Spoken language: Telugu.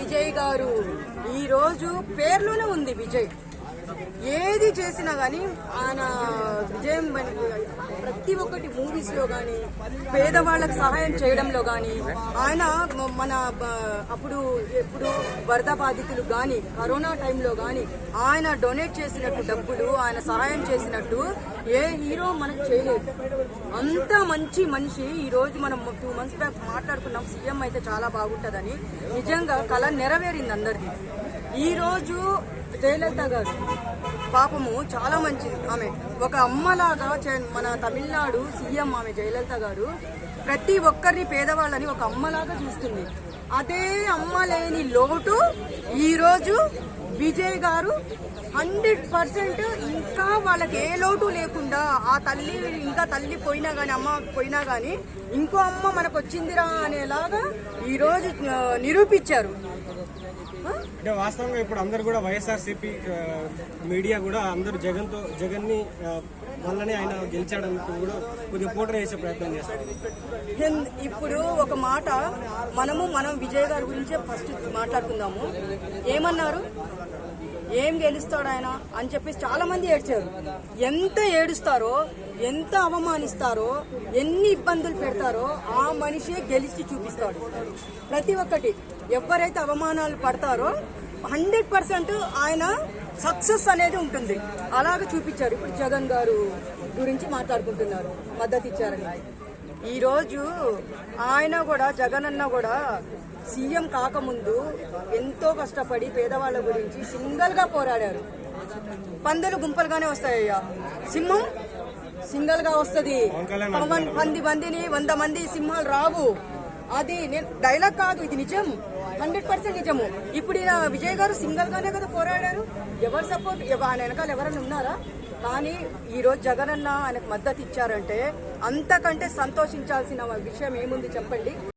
విజయ్ గారు ఈ రోజు పేర్లోనే ఉంది విజయ్. ఏది చేసినా కానీ ఆయన విజయం ప్రతి ఒక్కటి మూవీస్ లో కానీ పేదవాళ్ళకి సహాయం చేయడంలో కానీ ఆయన మన అప్పుడు ఎప్పుడు వరద బాధితులు కానీ కరోనా టైంలో కానీ ఆయన డొనేట్ చేసినట్టు డబ్బులు ఆయన సహాయం చేసినట్టు ఏ హీరో మనకు చేయలేదు. అంత మంచి మనిషి. ఈ రోజు మనం 2 months బ్యాక్ మాట్లాడుకున్నాం సీఎం అయితే చాలా బాగుంటుందని. నిజంగా కళ నెరవేరింది అందరిది. ఈ రోజు జయలలిత గారు పాపము చాలా మంచిది. ఆమె ఒక అమ్మలాగా మన తమిళనాడు సీఎం ఆమె జయలలిత గారు ప్రతి ఒక్కరిని పేదవాళ్ళని ఒక అమ్మలాగా చూస్తుంది. అదే అమ్మ లేని లోటు ఈరోజు విజయ్ గారు 100% ఇంకా వాళ్ళకి ఏ లోటు లేకుండా ఆ తల్లి ఇంకా తల్లి పోయినా కానీ అమ్మ పోయినా కానీ ఇంకో అమ్మ మనకు వచ్చిందిరా అనేలాగా ఈరోజు నిరూపించారు. అంటే వాస్తవంగా ఇప్పుడు అందరు కూడా వైఎస్ఆర్సీపీ మీడియా కూడా అందరూ జగన్ని వల్లనే ఆయన గెలిచాడంటూ కూడా కొద్దిగా పోటీ వేసే ప్రయత్నం చేస్తారు. ఇప్పుడు ఒక మాట మనం విజయ్ గారి గురించే ఫస్ట్ మాట్లాడుకుందాము. ఏమన్నారు, ఏం గెలుస్తాడు ఆయన అని చెప్పేసి చాలా మంది ఏడ్చారు. ఎంత ఏడుస్తారో, ఎంత అవమానిస్తారో, ఎన్ని ఇబ్బందులు పెడతారో ఆ మనిషే గెలిచి చూపిస్తాడు. ప్రతి ఒక్కటి ఎవరైతే అవమానాలు పడతారో 100% ఆయన సక్సెస్ అనేది ఉంటుంది. అలాగే చూపించారు. ఇప్పుడు జగన్ గారు గురించి మాట్లాడుకుంటున్నారు, మద్దతు ఇచ్చారని. ఈరోజు ఆయన కూడా జగన్ అన్న కూడా సీఎం కాకముందు ఎంతో కష్టపడి పేదవాళ్ళ గురించి సింగల్ గా పోరాడారు. పందులు గుంపలుగానే వస్తాయ్యా, సింహం సింగల్ గా వస్తుంది. 10 మందిని 100 మంది సింహాలు రావు. అది నేను డైలాగ్ కాదు, ఇది నిజం, 100% నిజము. ఇప్పుడు ఈయన విజయ్ గారు సింగల్ గానే కదా పోరాడారు. ఎవరు సపోర్ట్, ఆయన వెనకాల ఎవరైనా ఉన్నారా? కానీ ఈరోజు జగన్ అన్న ఆయనకు మద్దతు ఇచ్చారంటే అంతకంటే సంతోషించాల్సిన విషయం ఏముంది చెప్పండి.